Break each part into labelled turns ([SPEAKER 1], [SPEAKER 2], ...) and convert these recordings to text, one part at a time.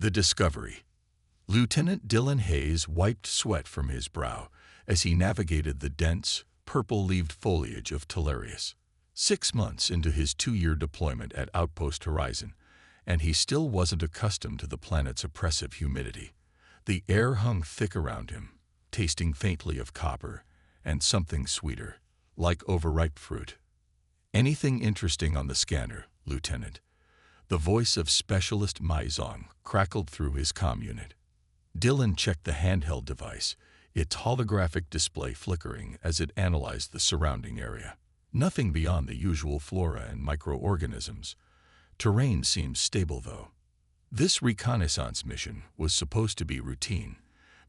[SPEAKER 1] The discovery. Lieutenant Dylan Hayes wiped sweat from his brow as he navigated the dense, purple-leaved foliage of Tellurius. 6 months into his 2-year deployment at Outpost Horizon, and he still wasn't accustomed to the planet's oppressive humidity. The air hung thick around him, tasting faintly of copper and something sweeter, like overripe fruit. "Anything interesting on the scanner, Lieutenant?" The voice of Specialist Maizong crackled through his comm unit. Dylan checked the handheld device, its holographic display flickering as it analyzed the surrounding area. Nothing beyond the usual flora and microorganisms. Terrain seemed stable, though. This reconnaissance mission was supposed to be routine: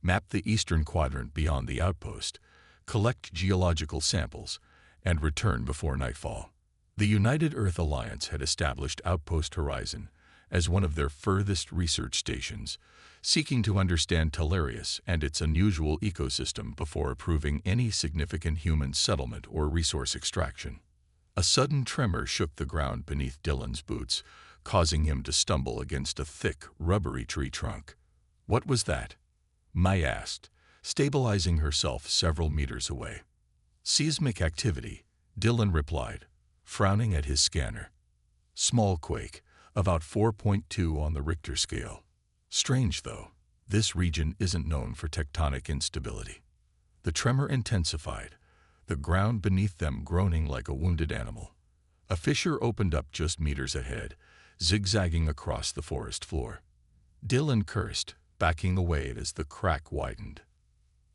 [SPEAKER 1] map the eastern quadrant beyond the outpost, collect geological samples, and return before nightfall. The United Earth Alliance had established Outpost Horizon as one of their furthest research stations, seeking to understand Tellurius and its unusual ecosystem before approving any significant human settlement or resource extraction. A sudden tremor shook the ground beneath Dylan's boots, causing him to stumble against a thick, rubbery tree trunk. "What was that?" Mai asked, stabilizing herself several meters away. "Seismic activity," Dylan replied, frowning at his scanner. "Small quake, about 4.2 on the Richter scale. Strange, though. This region isn't known for tectonic instability." The tremor intensified, the ground beneath them groaning like a wounded animal. A fissure opened up just meters ahead, zigzagging across the forest floor. Dylan cursed, backing away as the crack widened.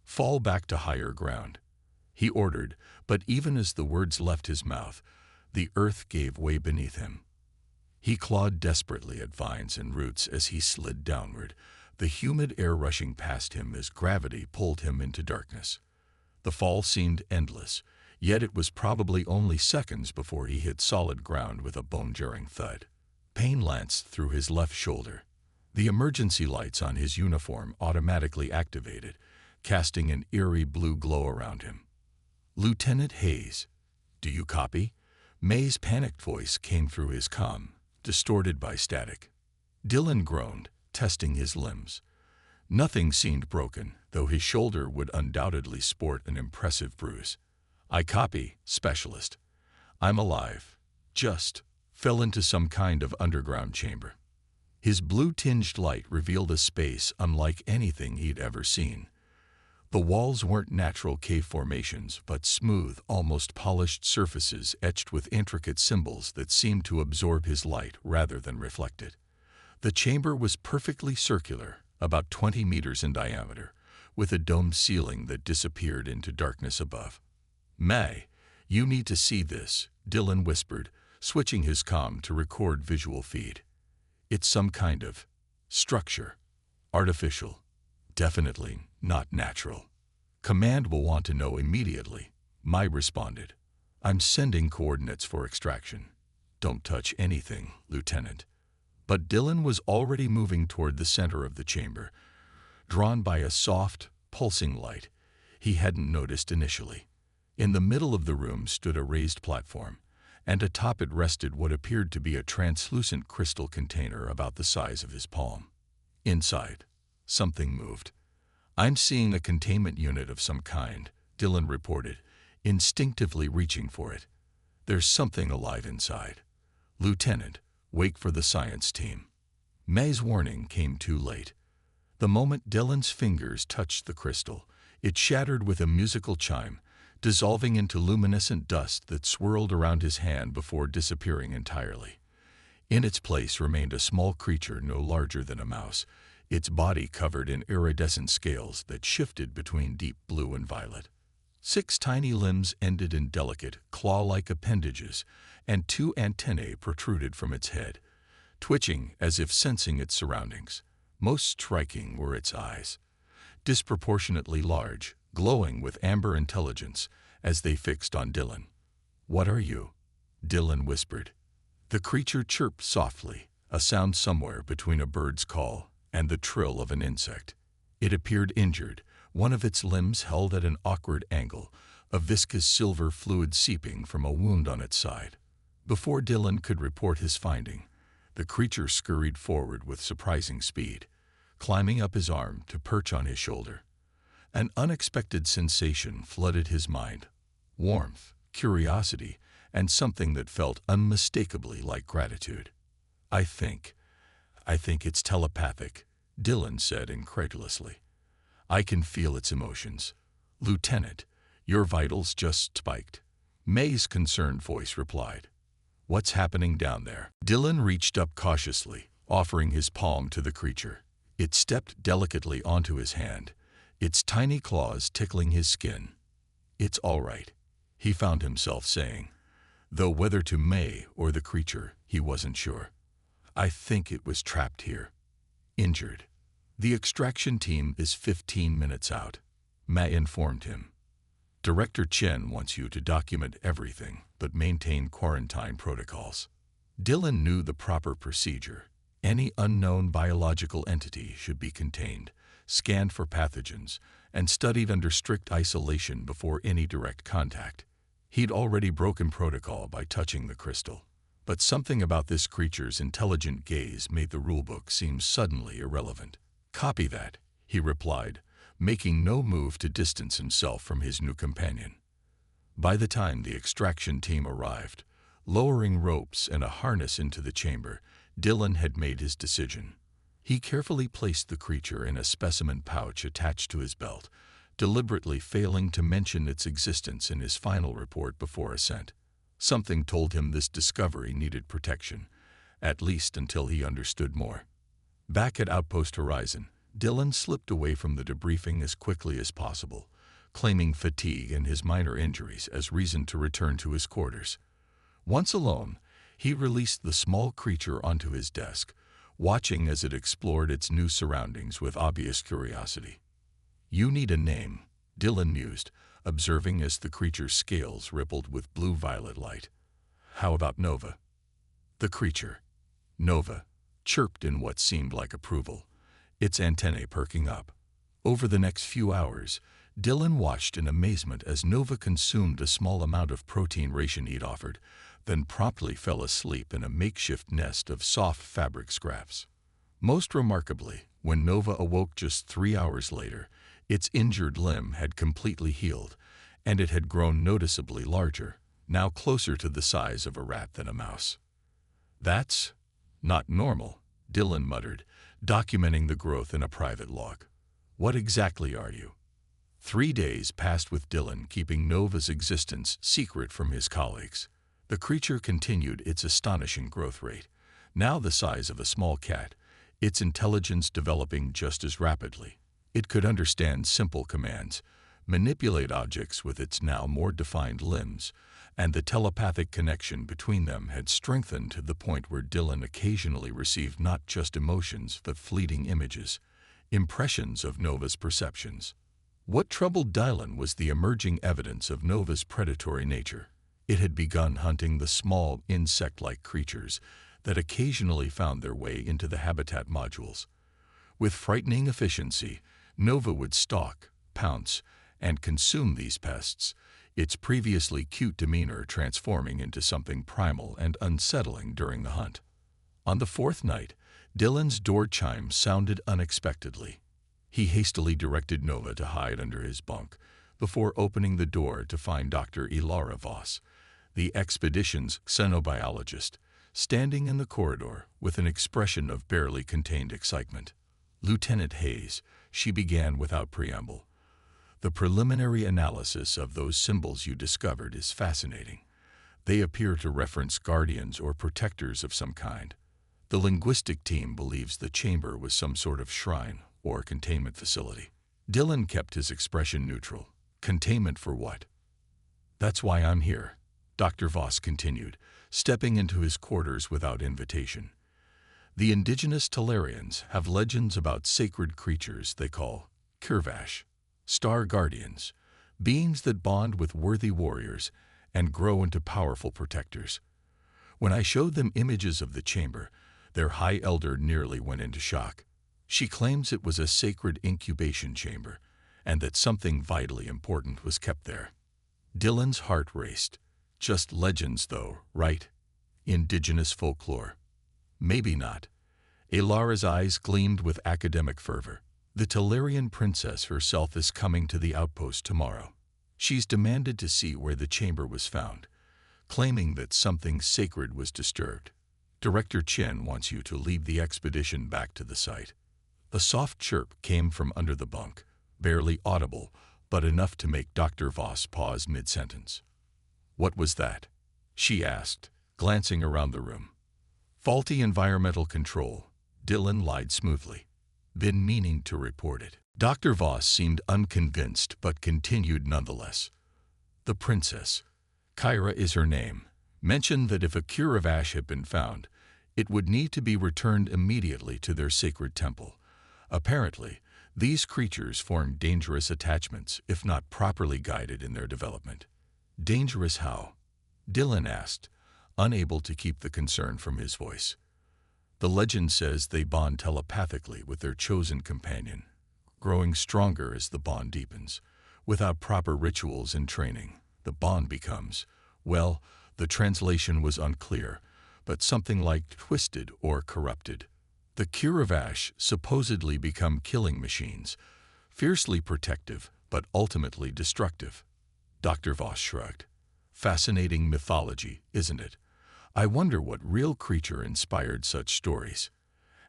[SPEAKER 1] "Fall back to higher ground," he ordered, but even as the words left his mouth, the earth gave way beneath him. He clawed desperately at vines and roots as he slid downward, the humid air rushing past him as gravity pulled him into darkness. The fall seemed endless, yet it was probably only seconds before he hit solid ground with a bone-jarring thud. Pain lanced through his left shoulder. The emergency lights on his uniform automatically activated, casting an eerie blue glow around him. "Lieutenant Hayes, do you copy?" May's panicked voice came through his comm, distorted by static. Dylan groaned, testing his limbs. Nothing seemed broken, though his shoulder would undoubtedly sport an impressive bruise. "I copy, Specialist. I'm alive. Just fell into some kind of underground chamber." His blue-tinged light revealed a space unlike anything he'd ever seen. The walls weren't natural cave formations, but smooth, almost polished surfaces etched with intricate symbols that seemed to absorb his light rather than reflect it. The chamber was perfectly circular, about 20 meters in diameter, with a domed ceiling that disappeared into darkness above. "May, you need to see this," Dylan whispered, switching his comm to record visual feed. "It's some kind of structure. Artificial. Definitely not natural. Command will want to know immediately," Mai responded. "I'm sending coordinates for extraction. Don't touch anything, Lieutenant." But Dylan was already moving toward the center of the chamber, drawn by a soft, pulsing light he hadn't noticed initially. In the middle of the room stood a raised platform, and atop it rested what appeared to be a translucent crystal container about the size of his palm. Inside, something moved. "I'm seeing a containment unit of some kind," Dylan reported, instinctively reaching for it. "There's something alive inside. Lieutenant, wait for the science team." May's warning came too late. The moment Dylan's fingers touched the crystal, it shattered with a musical chime, dissolving into luminescent dust that swirled around his hand before disappearing entirely. In its place remained a small creature no larger than a mouse, its body covered in iridescent scales that shifted between deep blue and violet. 6 tiny limbs ended in delicate, claw-like appendages, and 2 antennae protruded from its head, twitching as if sensing its surroundings. Most striking were its eyes, disproportionately large, glowing with amber intelligence as they fixed on Dylan. "What are you?" Dylan whispered. The creature chirped softly, a sound somewhere between a bird's call and the trill of an insect. It appeared injured, one of its limbs held at an awkward angle, a viscous silver fluid seeping from a wound on its side. Before Dylan could report his finding, The creature scurried forward with surprising speed, climbing up his arm to perch on his shoulder. An unexpected sensation flooded his mind: warmth, curiosity, and something that felt unmistakably like gratitude. I think it's telepathic," Dylan said incredulously. "I can feel its emotions. Lieutenant, your vitals just spiked." May's concerned voice replied, "What's happening down there?" Dylan reached up cautiously, offering his palm to the creature. It stepped delicately onto his hand, its tiny claws tickling his skin. "It's all right," he found himself saying, though whether to May or the creature, he wasn't sure. "I think it was trapped here. Injured. The extraction team is 15 minutes out," May informed him. "Director Chen wants you to document everything, but maintain quarantine protocols." Dylan knew the proper procedure. Any unknown biological entity should be contained, scanned for pathogens, and studied under strict isolation before any direct contact. He'd already broken protocol by touching the crystal, but something about this creature's intelligent gaze made the rulebook seem suddenly irrelevant. "Copy that," he replied, making no move to distance himself from his new companion. By the time the extraction team arrived, lowering ropes and a harness into the chamber, Dylan had made his decision. He carefully placed the creature in a specimen pouch attached to his belt, deliberately failing to mention its existence in his final report before ascent. Something told him this discovery needed protection, at least until he understood more. Back at Outpost Horizon, Dylan slipped away from the debriefing as quickly as possible, claiming fatigue and his minor injuries as reason to return to his quarters. Once alone, he released the small creature onto his desk, watching as it explored its new surroundings with obvious curiosity. "You need a name," Dylan mused, observing as the creature's scales rippled with blue-violet light. "How about Nova?" The creature, Nova, chirped in what seemed like approval, its antennae perking up. Over the next few hours, Dylan watched in amazement as Nova consumed a small amount of protein ration he'd offered, then promptly fell asleep in a makeshift nest of soft fabric scraps. Most remarkably, when Nova awoke just 3 hours later, its injured limb had completely healed, and it had grown noticeably larger, now closer to the size of a rat than a mouse. "That's not normal," Dylan muttered, documenting the growth in a private log. "What exactly are you?" 3 days passed with Dylan keeping Nova's existence secret from his colleagues. The creature continued its astonishing growth rate, now the size of a small cat, its intelligence developing just as rapidly. It could understand simple commands, manipulate objects with its now more defined limbs, and the telepathic connection between them had strengthened to the point where Dylan occasionally received not just emotions but fleeting images, impressions of Nova's perceptions. What troubled Dylan was the emerging evidence of Nova's predatory nature. It had begun hunting the small, insect-like creatures that occasionally found their way into the habitat modules. With frightening efficiency, Nova would stalk, pounce, and consume these pests, its previously cute demeanor transforming into something primal and unsettling during the hunt. On the 4th night, Dylan's door chime sounded unexpectedly. He hastily directed Nova to hide under his bunk, before opening the door to find Dr. Ilara Voss, the expedition's xenobiologist, standing in the corridor with an expression of barely contained excitement. "Lieutenant Hayes," she began without preamble, "the preliminary analysis of those symbols you discovered is fascinating. They appear to reference guardians or protectors of some kind. The linguistic team believes the chamber was some sort of shrine or containment facility." Dylan kept his expression neutral. "Containment for what?" "That's why I'm here," Dr. Voss continued, stepping into his quarters without invitation. "The indigenous Talarians have legends about sacred creatures they call Kirvash, star guardians, beings that bond with worthy warriors and grow into powerful protectors. When I showed them images of the chamber, their high elder nearly went into shock. She claims it was a sacred incubation chamber, and that something vitally important was kept there." Dylan's heart raced. Just legends, though, right? Indigenous folklore. Maybe not. Alara's eyes gleamed with academic fervor. The Talarian princess herself is coming to the outpost tomorrow. She's demanded to see where the chamber was found, claiming that something sacred was disturbed. Director Chen wants you to lead the expedition back to the site. A soft chirp came from under the bunk, barely audible, but enough to make Dr. Voss pause mid-sentence. What was that? She asked, glancing around the room. Faulty environmental control, Dylan lied smoothly. Been meaning to report it. Dr. Voss seemed unconvinced but continued nonetheless. The princess, Kyra is her name, mentioned that if a cure of ash had been found, it would need to be returned immediately to their sacred temple. Apparently, these creatures form dangerous attachments if not properly guided in their development. Dangerous how? Dylan asked, unable to keep the concern from his voice. The legend says they bond telepathically with their chosen companion, growing stronger as the bond deepens. Without proper rituals and training, the bond becomes, well, the translation was unclear, but something like twisted or corrupted. The cure of ash supposedly become killing machines, fiercely protective but ultimately destructive. Dr. Voss shrugged. Fascinating mythology, isn't it? I wonder what real creature inspired such stories.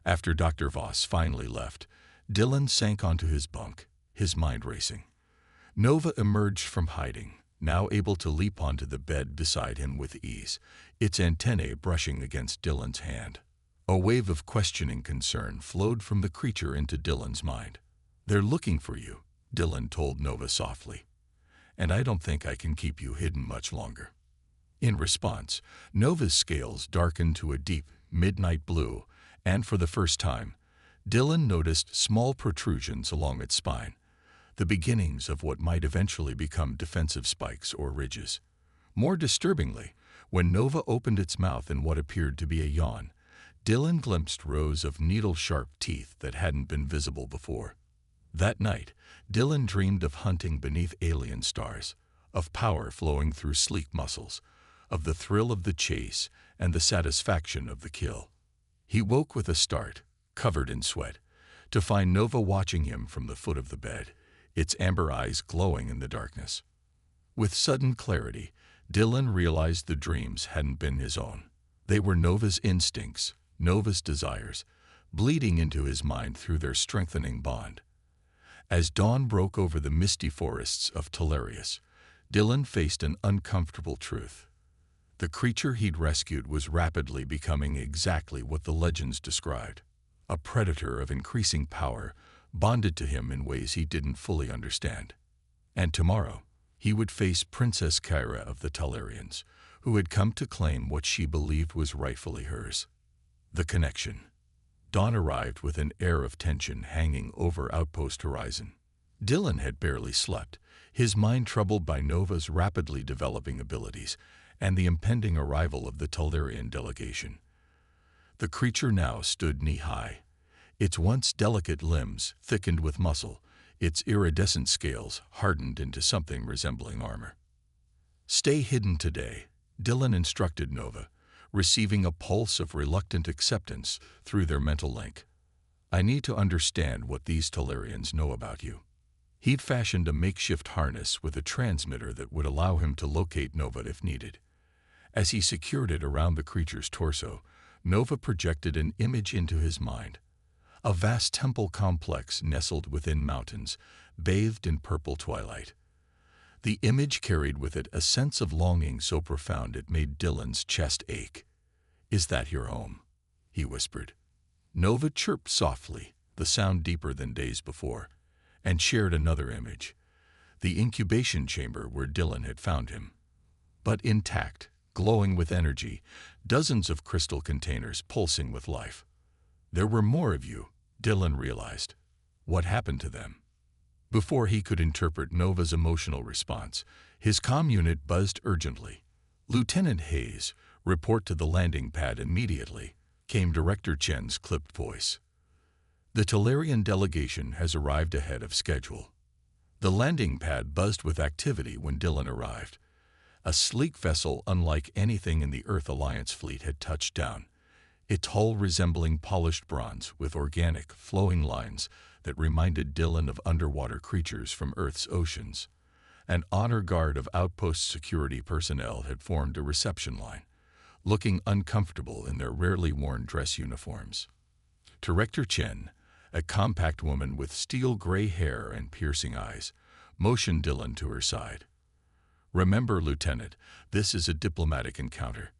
[SPEAKER 1] After Dr. Voss finally left, Dylan sank onto his bunk, his mind racing. Nova emerged from hiding, now able to leap onto the bed beside him with ease, its antennae brushing against Dylan's hand. A wave of questioning concern flowed from the creature into Dylan's mind. They're looking for you, Dylan told Nova softly. And I don't think I can keep you hidden much longer. In response, Nova's scales darkened to a deep, midnight blue, and for the first time, Dylan noticed small protrusions along its spine, the beginnings of what might eventually become defensive spikes or ridges. More disturbingly, when Nova opened its mouth in what appeared to be a yawn, Dylan glimpsed rows of needle-sharp teeth that hadn't been visible before. That night, Dylan dreamed of hunting beneath alien stars, of power flowing through sleek muscles, of the thrill of the chase and the satisfaction of the kill. He woke with a start, covered in sweat, to find Nova watching him from the foot of the bed, its amber eyes glowing in the darkness. With sudden clarity, Dylan realized the dreams hadn't been his own. They were Nova's instincts, Nova's desires, bleeding into his mind through their strengthening bond. As dawn broke over the misty forests of Talarius, Dylan faced an uncomfortable truth. The creature he'd rescued was rapidly becoming exactly what the legends described, a predator of increasing power, bonded to him in ways he didn't fully understand. And tomorrow, he would face Princess Kyra of the Talarians, who had come to claim what she believed was rightfully hers. The connection. Dawn arrived with an air of tension hanging over outpost horizon. Dylan had barely slept, his mind troubled by Nova's rapidly developing abilities and the impending arrival of the Talarian delegation. The creature now stood knee-high, its once delicate limbs thickened with muscle, its iridescent scales hardened into something resembling armor. Stay hidden today, Dylan instructed Nova, receiving a pulse of reluctant acceptance through their mental link. I need to understand what these Talarians know about you. He'd fashioned a makeshift harness with a transmitter that would allow him to locate Nova if needed. As he secured it around the creature's torso, Nova projected an image into his mind. A vast temple complex nestled within mountains, bathed in purple twilight. The image carried with it a sense of longing so profound it made Dylan's chest ache. Is that your home? He whispered. Nova chirped softly, the sound deeper than days before, and shared another image, the incubation chamber where Dylan had found him. But intact, glowing with energy, dozens of crystal containers pulsing with life. There were more of you, Dylan realized. What happened to them? Before he could interpret Nova's emotional response, his comm unit buzzed urgently. Lieutenant Hayes, report to the landing pad immediately, came Director Chen's clipped voice. The Talarian delegation has arrived ahead of schedule. The landing pad buzzed with activity when Dylan arrived. A sleek vessel unlike anything in the Earth Alliance fleet had touched down, its hull resembling polished bronze with organic, flowing lines that reminded Dylan of underwater creatures from Earth's oceans. An honor guard of outpost security personnel had formed a reception line, looking uncomfortable in their rarely worn dress uniforms. Director Chen, a compact woman with steel-gray hair and piercing eyes, motioned Dylan to her side. "Remember, Lieutenant, this is a diplomatic encounter.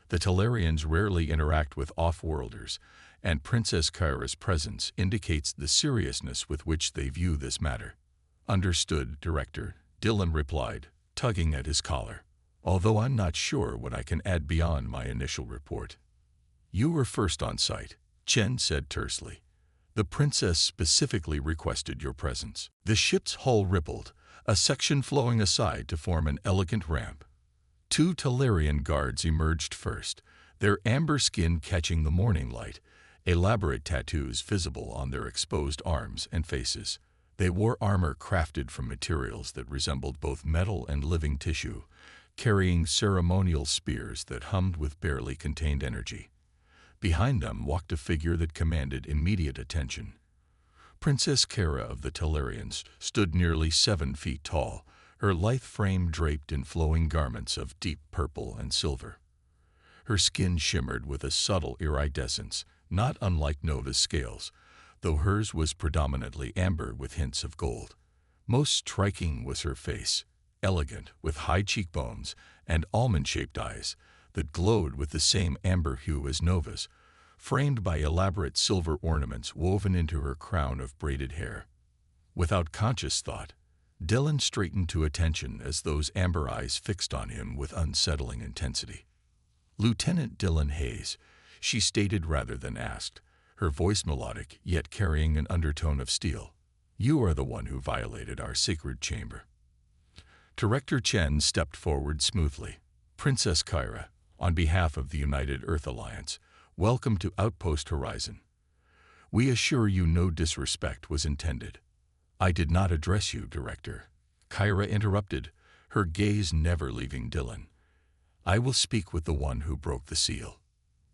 [SPEAKER 1] The Talarians rarely interact with off-worlders, and Princess Kyra's presence indicates the seriousness with which they view this matter." "Understood, Director," Dylan replied, tugging at his collar, "although I'm not sure what I can add beyond my initial report." "You were first on site," Chen said tersely. "The princess specifically requested your presence." The ship's hull rippled, a section flowing aside to form an elegant ramp. Two Talarian guards emerged first, their amber skin catching the morning light, elaborate tattoos visible on their exposed arms and faces. They wore armor crafted from materials that resembled both metal and living tissue, carrying ceremonial spears that hummed with barely contained energy. Behind them walked a figure that commanded immediate attention. Princess Kyra of the Talarians stood nearly 7 feet tall, her lithe frame draped in flowing garments of deep purple and silver. Her skin shimmered with a subtle iridescence, not unlike Nova's scales, though hers was predominantly amber with hints of gold. Most striking was her face, elegant with high cheekbones and almond-shaped eyes that glowed with the same amber hue as Nova's, framed by elaborate silver ornaments woven into her crown of braided hair. Without conscious thought, Dylan straightened to attention as those amber eyes fixed on him with unsettling intensity. "Lieutenant Dylan Hayes," she stated rather than asked, her voice melodic yet carrying an undertone of steel. "You are the one who violated our sacred chamber." Director Chen stepped forward smoothly. "Princess Kyra, on behalf of the United Earth Alliance, welcome to Outpost Horizon. We assure you no disrespect was intended." "I did not address you, Director," Kyra interrupted, her gaze never leaving Dylan. "I will speak with the one who broke the seal."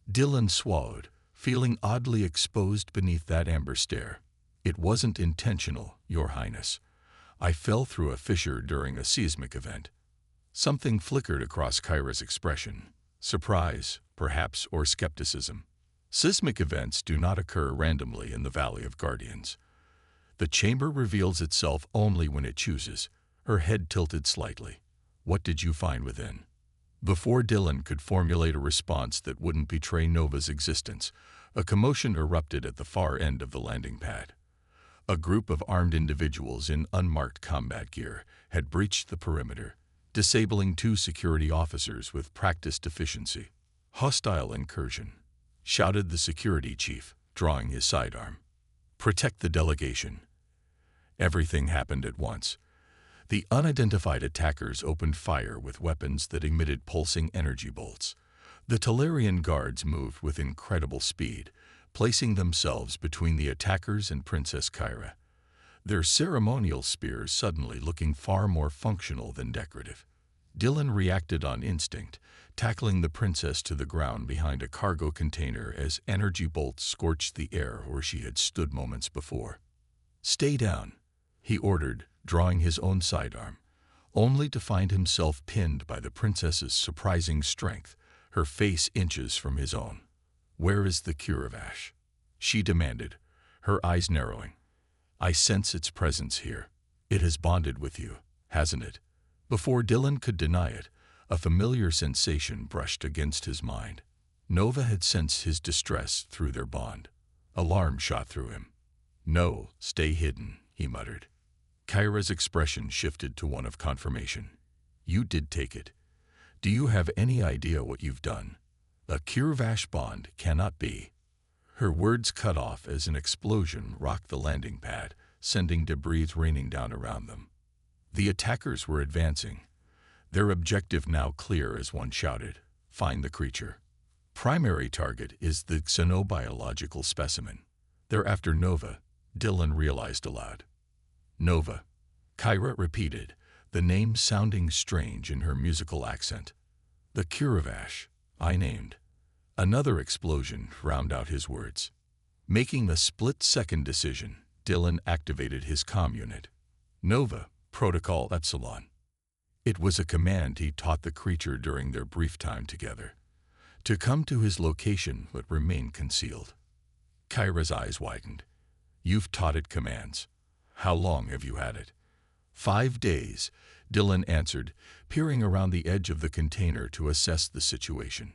[SPEAKER 1] Dylan swallowed, feeling oddly exposed beneath that amber stare. "It wasn't intentional, Your Highness. I fell through a fissure during a seismic event." Something flickered across Kyra's expression. Surprise, perhaps, or skepticism. Seismic events do not occur randomly in the Valley of Guardians. The chamber reveals itself only when it chooses. Her head tilted slightly. "What did you find within?" Before Dylan could formulate a response that wouldn't betray Nova's existence, a commotion erupted at the far end of the landing pad. A group of armed individuals in unmarked combat gear had breached the perimeter, disabling 2 security officers with practiced efficiency. "Hostile incursion," shouted the security chief, drawing his sidearm. "Protect the delegation." Everything happened at once. The unidentified attackers opened fire with weapons that emitted pulsing energy bolts. The Talarian guards moved with incredible speed, placing themselves between the attackers and Princess Kyra, their ceremonial spears suddenly looking far more functional than decorative. Dylan reacted on instinct, tackling the princess to the ground behind a cargo container as energy bolts scorched the air where she had stood moments before. "Stay down," he ordered, drawing his own sidearm, only to find himself pinned by the princess's surprising strength, her face inches from his own. "Where is the Kuravash?" she demanded, her eyes narrowing. "I sense its presence here. It has bonded with you, hasn't it?" Before Dylan could deny it, a familiar sensation brushed against his mind. Nova had sensed his distress through their bond. Alarm shot through him. "No, stay hidden," he muttered. Kyra's expression shifted to one of confirmation. "You did take it. Do you have any idea what you've done? A Kuravash bond cannot be." Her words cut off as an explosion rocked the landing pad, sending debris raining down around them. The attackers were advancing, their objective now clear as one shouted, "Find the creature." Primary target is the xenobiological specimen. They're after Nova, Dylan realized aloud. "Nova," Kyra repeated, the name sounding strange in her musical accent. "The Kuravash, I named. Another explosion drowned out his words. Making a split-second decision, Dylan activated his comm unit. Nova, Protocol Epsilon. It was a command he taught the creature during their brief time together. To come to his location but remain concealed. Kyra's eyes widened. You've taught it commands. How long have you had it? 5 days, Dylan answered, peering around the edge of the container to assess the situation.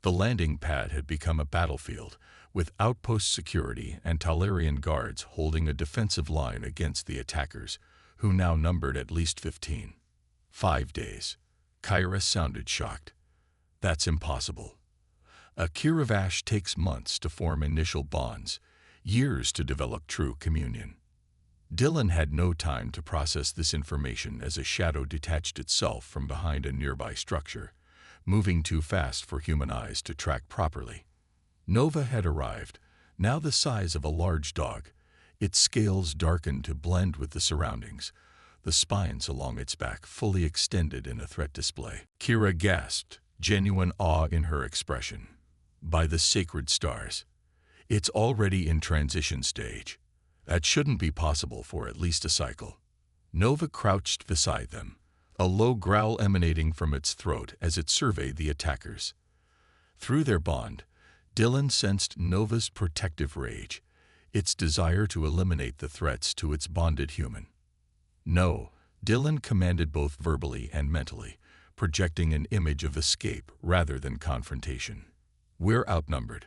[SPEAKER 1] The landing pad had become a battlefield, with outpost security and Talarian guards holding a defensive line against the attackers, who now numbered at least 15. 5 days. Kyra sounded shocked. That's impossible. A Kiravash takes months to form initial bonds, years to develop true communion. Dylan had no time to process this information as a shadow detached itself from behind a nearby structure, moving too fast for human eyes to track properly. Nova had arrived, now the size of a large dog, its scales darkened to blend with the surroundings, the spines along its back fully extended in a threat display. Kira gasped, genuine awe in her expression. By the sacred stars. It's already in transition stage. That shouldn't be possible for at least a cycle. Nova crouched beside them, a low growl emanating from its throat as it surveyed the attackers. Through their bond, Dylan sensed Nova's protective rage, its desire to eliminate the threats to its bonded human. No, Dylan commanded both verbally and mentally, projecting an image of escape rather than confrontation. We're outnumbered.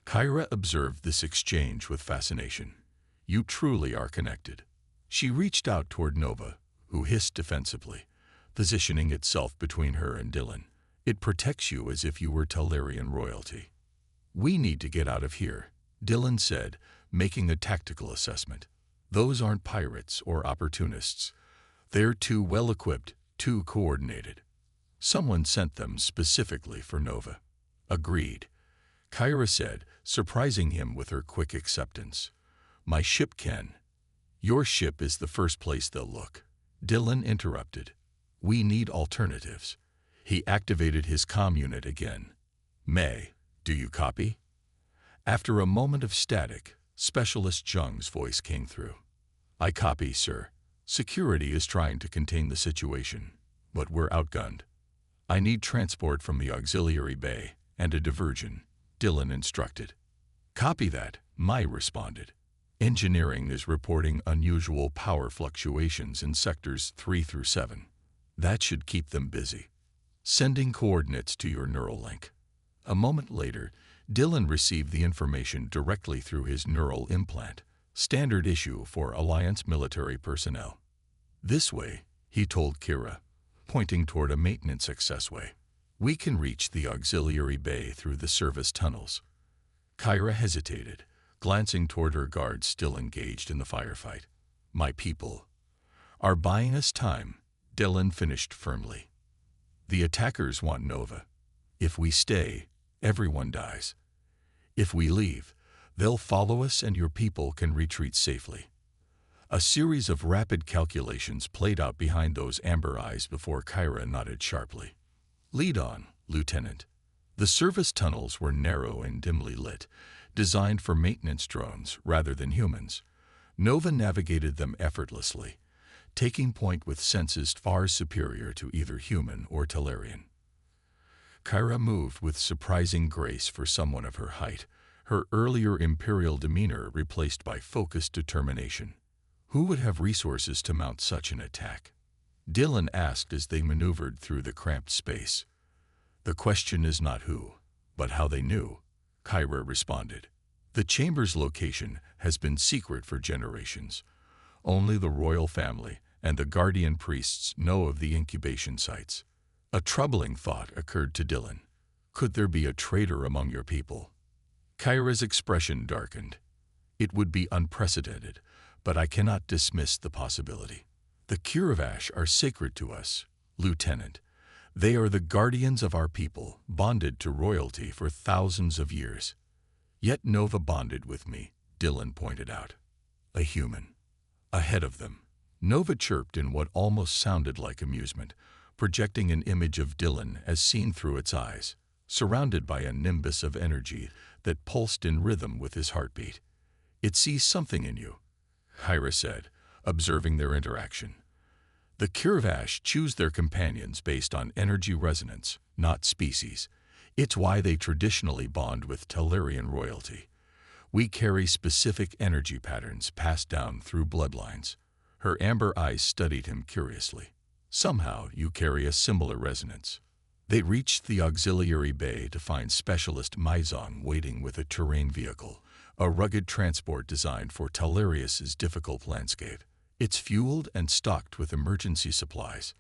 [SPEAKER 1] Kyra observed this exchange with fascination. You truly are connected. She reached out toward Nova, who hissed defensively, positioning itself between her and Dylan. It protects you as if you were Talarian royalty. We need to get out of here, Dylan said, making a tactical assessment. Those aren't pirates or opportunists. They're too well-equipped, too coordinated. Someone sent them specifically for Nova. Agreed, Kyra said, surprising him with her quick acceptance. My ship can. Your ship is the first place they'll look. Dylan interrupted. We need alternatives. He activated his comm unit again. May, do you copy? After a moment of static, Specialist Jung's voice came through. I copy, sir. Security is trying to contain the situation, but we're outgunned. I need transport from the auxiliary bay and a diversion, Dylan instructed. Copy that, Mai responded. Engineering is reporting unusual power fluctuations in sectors 3 through 7. That should keep them busy. Sending coordinates to your neural link. A moment later, Dylan received the information directly through his neural implant, standard issue for Alliance military personnel. This way, he told Kira, pointing toward a maintenance accessway. We can reach the auxiliary bay through the service tunnels. Kyra hesitated, glancing toward her guards still engaged in the firefight. My people are buying us time, Dylan finished firmly. The attackers want Nova. If we stay, everyone dies. If we leave, they'll follow us and your people can retreat safely. A series of rapid calculations played out behind those amber eyes before Kyra nodded sharply. Lead on, Lieutenant. The service tunnels were narrow and dimly lit, designed for maintenance drones rather than humans. Nova navigated them effortlessly, taking point with senses far superior to either human or Talarian. Kyra moved with surprising grace for someone of her height, her earlier imperial demeanor replaced by focused determination. Who would have resources to mount such an attack? Dylan asked as they maneuvered through the cramped space. The question is not who, but how they knew, Kyra responded. The chamber's location has been secret for generations. Only the royal family and the guardian priests know of the incubation sites. A troubling thought occurred to Dylan. Could there be a traitor among your people? Kyra's expression darkened. It would be unprecedented, but I cannot dismiss the possibility. The Kiravash are sacred to us, Lieutenant. They are the guardians of our people, bonded to royalty for thousands of years. Yet Nova bonded with me, Dylan pointed out. A human. Ahead of them. Nova chirped in what almost sounded like amusement, projecting an image of Dylan as seen through its eyes. surrounded by a nimbus of energy that pulsed in rhythm with his heartbeat. "It sees something in you," Kyra said, observing their interaction. "The Kirvash choose their companions based on energy resonance, not species. It's why they traditionally bond with Telerian royalty. We carry specific energy patterns passed down through bloodlines." Her amber eyes studied him curiously. "Somehow you carry a similar resonance." They reached the auxiliary bay to find Specialist Maizong waiting with a terrain vehicle, a rugged transport designed for Telerius's difficult landscape. "It's fueled and stocked with emergency supplies,"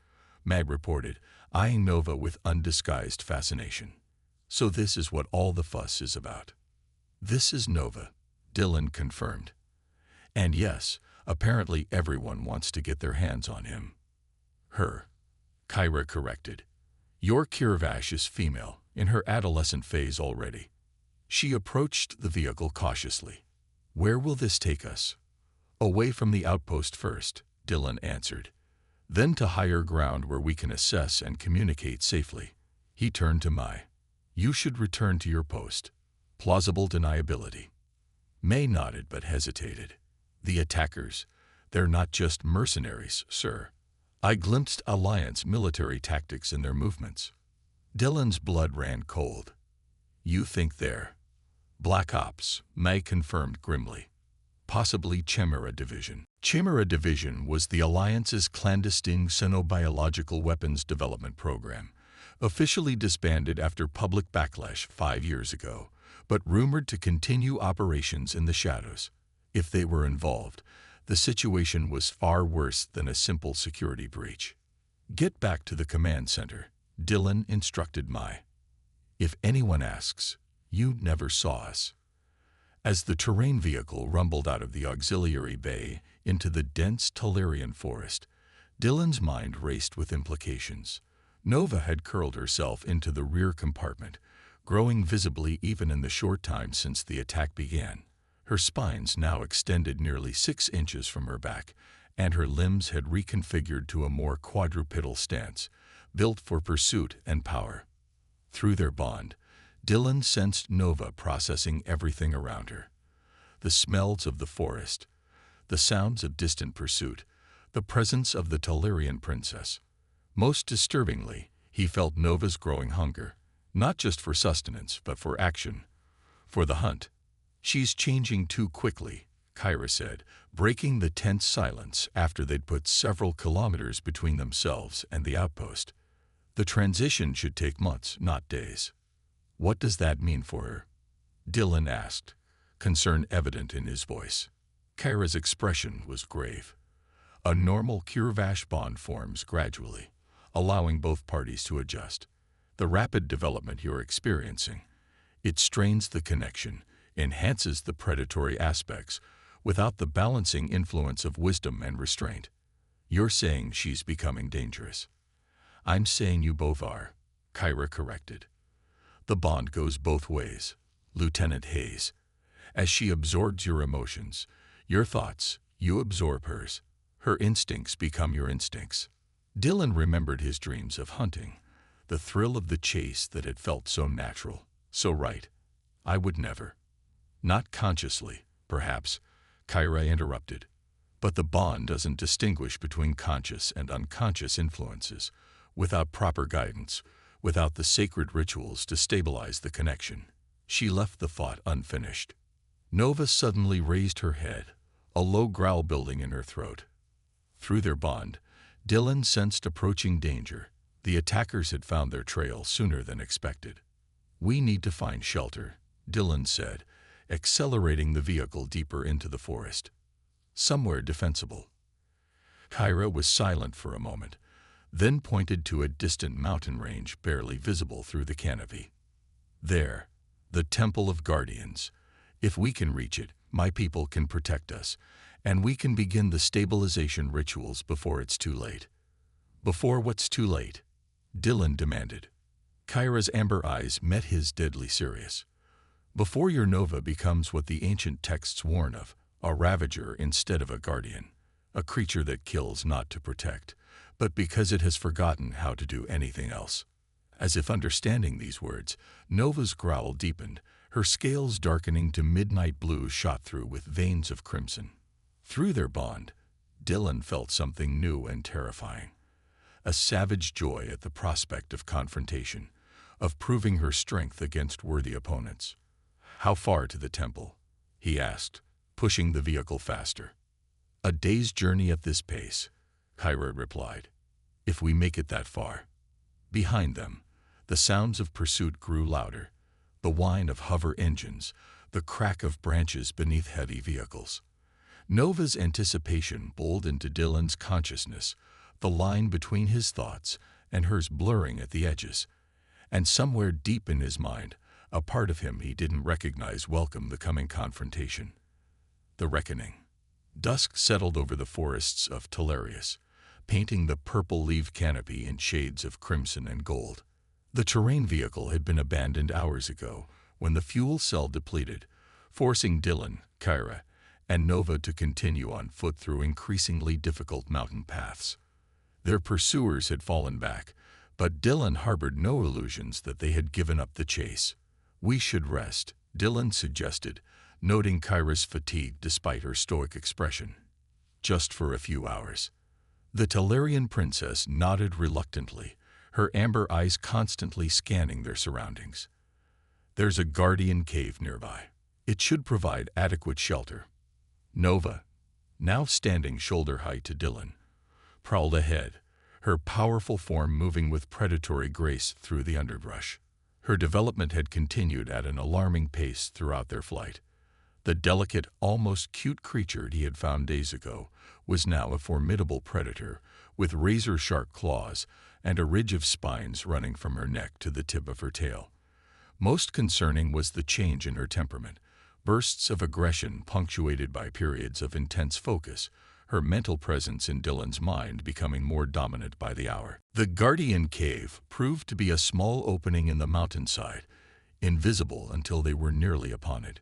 [SPEAKER 1] Mag reported, eyeing Nova with undisguised fascination. "So this is what all the fuss is about." "This is Nova," Dylan confirmed. "And yes, apparently everyone wants to get their hands on him." "Her," Kyra corrected. "Your Kirvash is female, in her adolescent phase already." She approached the vehicle cautiously. "Where will this take us?" "Away from the outpost first," Dylan answered. "Then to higher ground where we can assess and communicate safely." He turned to Mai. "You should return to your post." Plausible deniability. May nodded but hesitated. "The attackers, they're not just mercenaries, sir. I glimpsed Alliance military tactics in their movements." Dylan's blood ran cold. "You think they're Black Ops," May confirmed grimly. "Possibly Chimera Division." Chimera Division was the Alliance's clandestine xenobiological weapons development program, officially disbanded after public backlash 5 years ago, but rumored to continue operations in the shadows. If they were involved, the situation was far worse than a simple security breach. "Get back to the command center," Dylan instructed Mai. "If anyone asks, you never saw us." As the terrain vehicle rumbled out of the auxiliary bay into the dense Telerian forest, Dylan's mind raced with implications. Nova had curled herself into the rear compartment, growing visibly even in the short time since the attack began. Her spines now extended nearly 6 inches from her back, and her limbs had reconfigured to a more quadrupedal stance, built for pursuit and power. Through their bond, Dylan sensed Nova processing everything around her. The smells of the forest, the sounds of distant pursuit, the presence of the Telerian princess. Most disturbingly, he felt Nova's growing hunger, not just for sustenance, but for action, for the hunt. "She's changing too quickly," Kyra said, breaking the tense silence after they'd put several kilometers between themselves and the outpost. "The transition should take months, not days." "What does that mean for her?" Dylan asked, concern evident in his voice. Kyra's expression was grave. "A normal Kirvash bond forms gradually, allowing both parties to adjust. The rapid development you're experiencing, it strains the connection, enhances the predatory aspects, without the balancing influence of wisdom and restraint. You're saying she's becoming dangerous." "I'm saying you both are," Kyra corrected. "The bond goes both ways, Lieutenant Hayes. As she absorbs your emotions, your thoughts, you absorb hers. Her instincts become your instincts." Dylan remembered his dreams of hunting, the thrill of the chase that had felt so natural, so right. "I would never." "Not consciously, perhaps," Kyra interrupted. "But the bond doesn't distinguish between conscious and unconscious influences. Without proper guidance, without the sacred rituals to stabilize the connection." She left the thought unfinished. Nova suddenly raised her head, a low growl building in her throat. Through their bond, Dylan sensed approaching danger. The attackers had found their trail sooner than expected. "We need to find shelter," Dylan said, accelerating the vehicle deeper into the forest. "Somewhere defensible." Kyra was silent for a moment, then pointed to a distant mountain range barely visible through the canopy. "There, the Temple of Guardians. If we can reach it, my people can protect us, and we can begin the stabilization rituals before it's too late." "Before what's too late?" Dylan demanded. Kyra's amber eyes met his deadly serious. "Before your Nova becomes what the ancient texts warn of, a ravager instead of a guardian, a creature that kills not to protect, but because it has forgotten how to do anything else." As if understanding these words, Nova's growl deepened, her scales darkening to midnight blue shot through with veins of crimson. Through their bond, Dylan felt something new and terrifying. A savage joy at the prospect of confrontation, of proving her strength against worthy opponents. "How far to the temple?" he asked, pushing the vehicle faster. "A day's journey at this pace," Kyra replied. "If we make it that far." Behind them, the sounds of pursuit grew louder, the whine of hover engines, the crack of branches beneath heavy vehicles. Nova's anticipation bowled into Dylan's consciousness, the line between his thoughts and hers blurring at the edges. And somewhere deep in his mind, a part of him he didn't recognize welcomed the coming confrontation. The reckoning. Dusk settled over the forests of Telarius, painting the purple-leaved canopy in shades of crimson and gold. The terrain vehicle had been abandoned hours ago, when the fuel cell depleted, forcing Dylan, Kyra, and Nova to continue on foot through increasingly difficult mountain paths. Their pursuers had fallen back, but Dylan harbored no illusions that they had given up the chase. "We should rest," Dylan suggested, noting Kyra's fatigue despite her stoic expression. "Just for a few hours." The Telarian princess nodded reluctantly, her amber eyes constantly scanning their surroundings. "There's a guardian cave nearby. It should provide adequate shelter." Nova, now standing shoulder-height to Dylan, prowled ahead, her powerful form moving with predatory grace through the underbrush. Her development had continued at an alarming pace throughout their flight. The delicate, almost cute creature he had found days ago was now a formidable predator, with razor-sharp claws and a ridge of spines running from her neck to the tip of her tail. Most concerning was the change in her temperament, bursts of aggression punctuated by periods of intense focus, her mental presence in Dylan's mind becoming more dominant by the hour. The Guardian Cave proved to be a small opening in the mountainside, invisible until they were nearly upon it.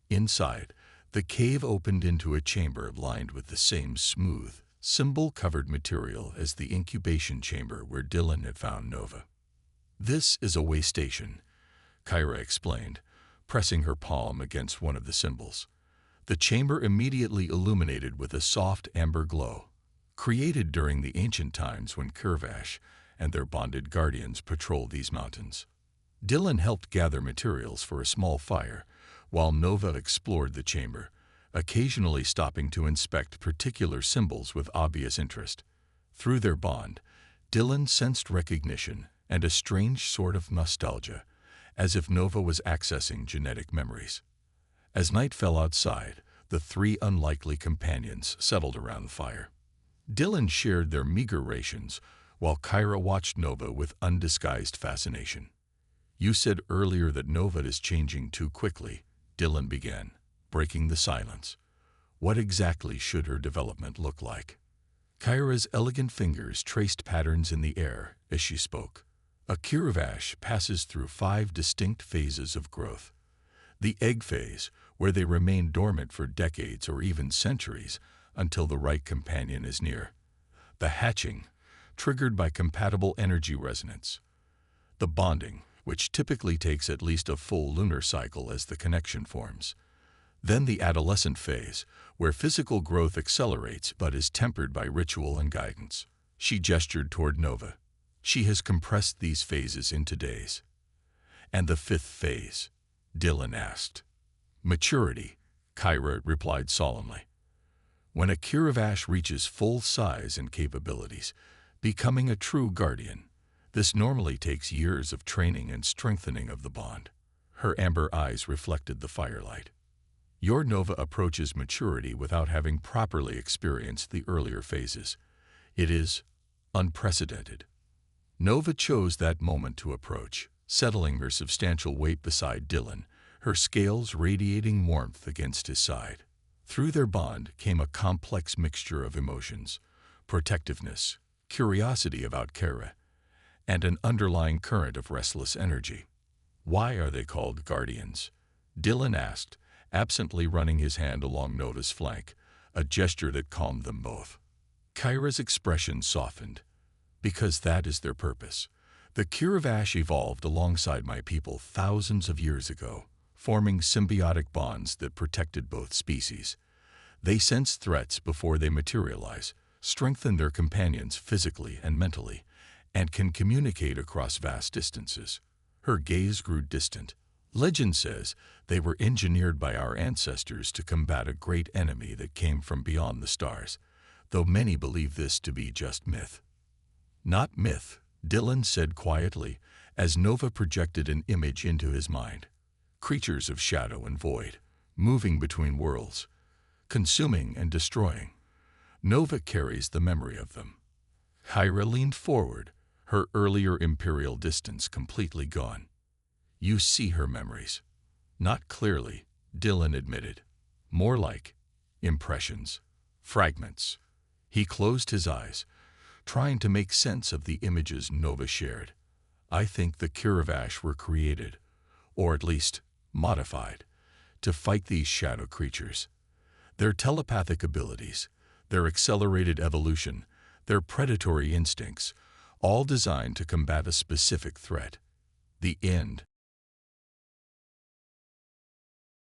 [SPEAKER 1] Inside, the cave opened into a chamber lined with the same smooth, symbol-covered material as the incubation chamber where Dylan had found Nova. "This is a way station," Kyra explained, pressing her palm against one of the symbols. The chamber immediately illuminated with a soft amber glow, created during the ancient times when Kurvash and their bonded guardians patrolled these mountains. Dylan helped gather materials for a small fire, while Nova explored the chamber, occasionally stopping to inspect particular symbols with obvious interest. Through their bond, Dylan sensed recognition and a strange sort of nostalgia, as if Nova was accessing genetic memories. As night fell outside, the three unlikely companions settled around the fire. Dylan shared their meager rations, while Kyra watched Nova with undisguised fascination. "You said earlier that Nova is changing too quickly," Dylan began, breaking the silence. "What exactly should her development look like?" Kyra's elegant fingers traced patterns in the air as she spoke. A Kurvash passes through 5 distinct phases of growth. The egg phase, where they remain dormant for decades or even centuries until the right companion is near. The hatching, triggered by compatible energy resonance. The bonding, which typically takes at least a full lunar cycle as the connection forms. Then the adolescent phase, where physical growth accelerates but is tempered by ritual and guidance. She gestured toward Nova. "She has compressed these phases into days." "And the 5th phase?" Dylan asked. "Maturity," Kyra replied solemnly. "When a Kurvash reaches full size and capabilities, becoming a true guardian, this normally takes years of training and strengthening of the bond." Her amber eyes reflected the firelight. "Your Nova approaches maturity without having properly experienced the earlier phases. It is unprecedented." Nova chose that moment to approach, settling her substantial weight beside Dylan, her scales radiating warmth against his side. Through their bond came a complex mixture of emotions, protectiveness, curiosity about Kyra, and an underlying current of restless energy. "Why are they called guardians?" Dylan asked, absently running his hand along Nova's flank, a gesture that calmed them both. Kyra's expression softened. "Because that is their purpose. The Kiravash evolved alongside my people thousands of years ago, forming symbiotic bonds that protected both species. They sense threats before they materialize, strengthen their companions physically and mentally, and can communicate across vast distances. Her gaze grew distant. Legend says they were engineered by our ancestors to combat a great enemy that came from beyond the stars, though many believe this to be just myth. Not myth, Dylan said quietly, as Nova projected an image into his mind. Creatures of shadow and void, moving between worlds, consuming and destroying. Nova carries the memory of them. Hyra leaned forward, her earlier imperial distance completely gone. You see her memories. Not clearly, Dylan admitted. More like impressions, fragments. He closed his eyes, trying to make sense of the images Nova shared. I think the Kiravash were created, or at least modified, to fight these shadow creatures. Their telepathic abilities, their accelerated evolution, their predatory instincts, all designed to combat a specific threat. The end.